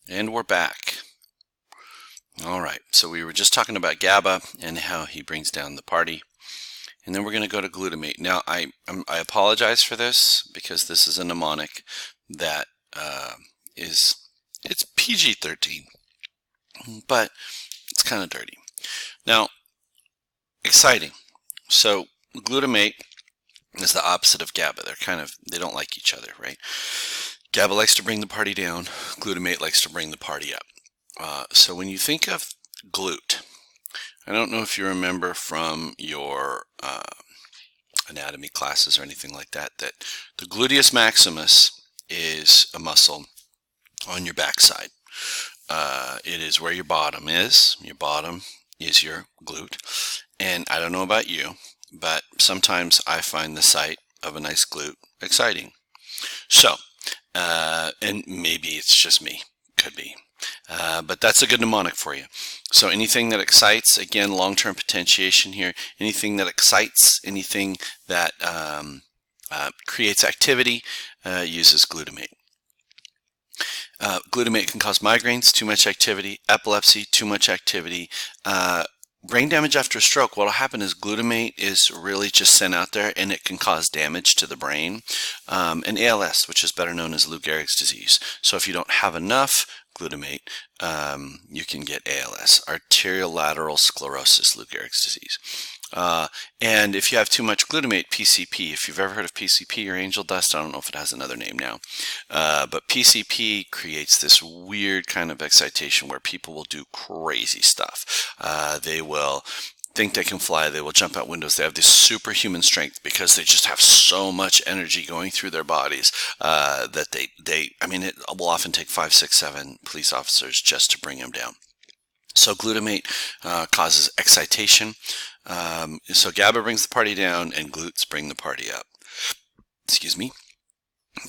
And we're back. All right, so we were just talking about GABA and how he brings down the party. And then we're going to go to glutamate. Now, I apologize for this because this is a mnemonic that it's PG-13, but it's kind of dirty. Now, exciting. So glutamate is the opposite of GABA. They don't like each other, right? GABA likes to bring the party down. Glutamate likes to bring the party up. So when you think of glute, I don't know if you remember from your anatomy classes or anything like that, that the gluteus maximus is a muscle on your backside. It is where your bottom is. Your bottom is your glute. And I don't know about you, but sometimes I find the sight of a nice glute exciting. So, and maybe it's just me. Could be. But that's a good mnemonic for you. So anything that excites, again, long-term potentiation here, anything that excites, anything that creates activity, uses glutamate. Glutamate can cause migraines, too much activity, epilepsy, too much activity, brain damage after a stroke. What will happen is glutamate is really just sent out there and it can cause damage to the brain. And ALS, which is better known as Lou Gehrig's disease. So if you don't have enough glutamate, you can get ALS, arterial lateral sclerosis, Lou Gehrig's disease. And if you have too much glutamate, PCP, if you've ever heard of PCP or angel dust, I don't know if it has another name now, but PCP creates this weird kind of excitation where people will do crazy stuff. They will think they can fly, they will jump out windows, they have this superhuman strength because they just have so much energy going through their bodies that it will often take 5, 6, 7 police officers just to bring them down. So glutamate causes excitation. So GABA brings the party down and glutes bring the party up. Excuse me.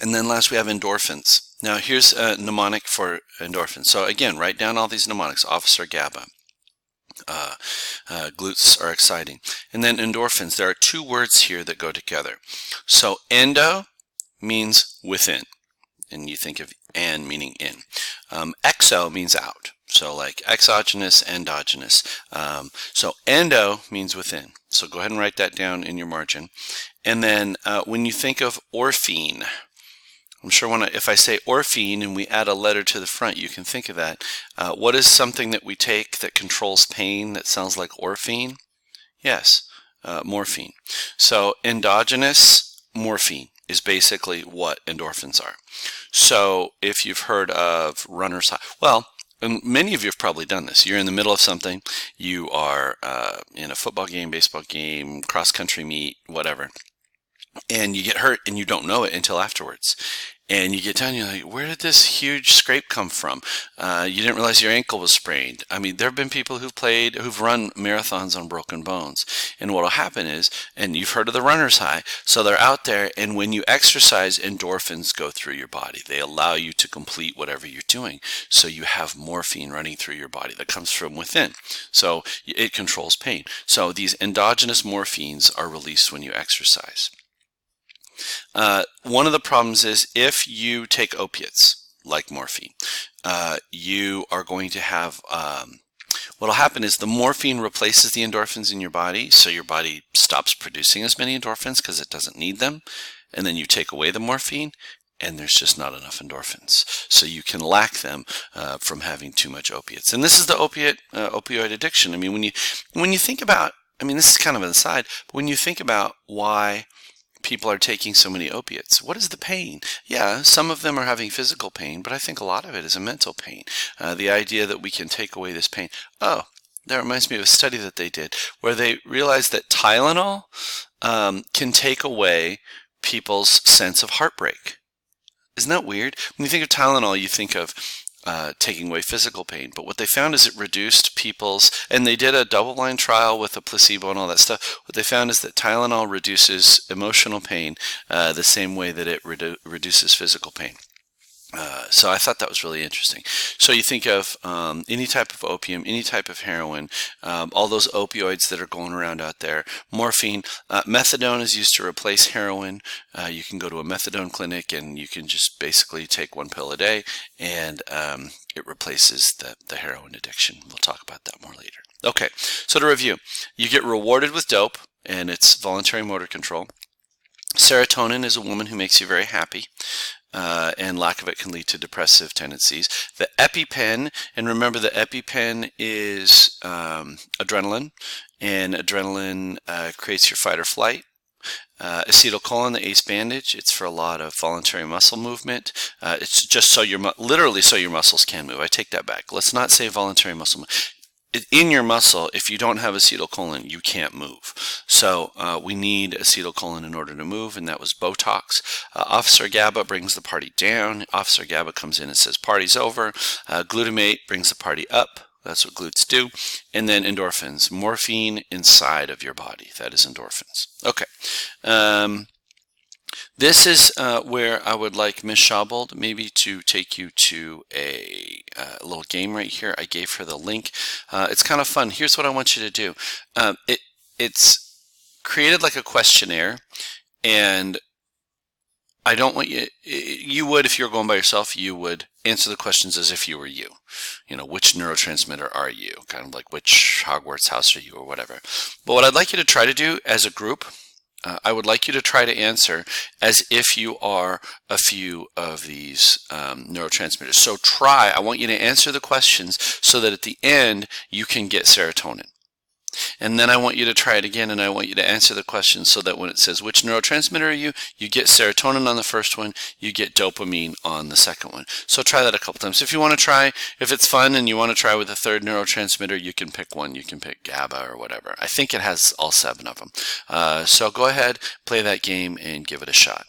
And then last we have endorphins. Now here's a mnemonic for endorphins. So again, write down all these mnemonics. Officer GABA. Glutes are exciting. And then endorphins. There are 2 words here that go together. So endo means within. And you think of an meaning in. Exo means out. So like exogenous, endogenous. So endo means within. So go ahead and write that down in your margin. And then when you think of orphine, I'm sure if I say orphine and we add a letter to the front, you can think of that. What is something that we take that controls pain that sounds like orphine? Yes, morphine. So endogenous morphine is basically what endorphins are. So if you've heard of runner's high, well, and many of you have probably done this. You're in the middle of something. You are in a football game, baseball game, cross-country meet, whatever. And you get hurt and you don't know it until afterwards. And you get down and you're like, where did this huge scrape come from? You didn't realize your ankle was sprained. I mean, there have been people who've run marathons on broken bones. And what will happen is, and you've heard of the runner's high, so they're out there, and when you exercise, endorphins go through your body. They allow you to complete whatever you're doing. So you have morphine running through your body that comes from within. So it controls pain. So these endogenous morphines are released when you exercise. One of the problems is if you take opiates like morphine, you are going to have, what will happen is the morphine replaces the endorphins in your body, so your body stops producing as many endorphins because it doesn't need them, and then you take away the morphine, and there's just not enough endorphins. So you can lack them from having too much opiates. And this is the opioid addiction. I mean, when you think about, I mean, this is kind of an aside, but when you think about why people are taking so many opiates, what is the pain? Yeah, some of them are having physical pain, but I think a lot of it is a mental pain. The idea that we can take away this pain. Oh, that reminds me of a study that they did where they realized that Tylenol can take away people's sense of heartbreak. Isn't that weird? When you think of Tylenol, you think of taking away physical pain. But what they found is it reduced people's, and they did a double-blind trial with a placebo and all that stuff. What they found is that Tylenol reduces emotional pain the same way that it reduces physical pain. So I thought that was really interesting. So you think of any type of opium, any type of heroin, all those opioids that are going around out there, morphine, methadone is used to replace heroin. You can go to a methadone clinic and you can just basically take one pill a day and it replaces the heroin addiction. We'll talk about that more later. Okay, so to review, you get rewarded with dope, and it's voluntary motor control. Serotonin is a woman who makes you very happy, and lack of it can lead to depressive tendencies. The EpiPen, and remember the EpiPen is adrenaline, and adrenaline creates your fight or flight. Acetylcholine, the ACE bandage, it's for a lot of voluntary muscle movement. It's just so literally so your muscles can move. I take that back. Let's not say voluntary muscle movement. In your muscle, if you don't have acetylcholine, you can't move. So we need acetylcholine in order to move, and that was Botox. Officer GABA brings the party down. Officer GABA comes in and says party's over. Glutamate brings the party up. That's what glutes do. And then endorphins, morphine inside of your body. That is endorphins. Okay. This is where I would like Ms. Schaubold maybe to take you to a little game right here. I gave her the link. It's kind of fun. Here's what I want you to do. It's created like a questionnaire, and I don't want you would, if you're going by yourself, you would answer the questions as if you were you. You know, which neurotransmitter are you? Kind of like which Hogwarts house are you or whatever. But what I'd like you to try to do as a group, I would like you to try to answer as if you are a few of these neurotransmitters. So I want you to answer the questions so that at the end you can get serotonin. And then I want you to try it again, and I want you to answer the question so that when it says which neurotransmitter are you, you get serotonin on the first one, you get dopamine on the second one. So try that a couple times. If you want to try, if it's fun and you want to try with a third neurotransmitter, you can pick one. You can pick GABA or whatever. I think it has all 7 of them. So go ahead, play that game, and give it a shot.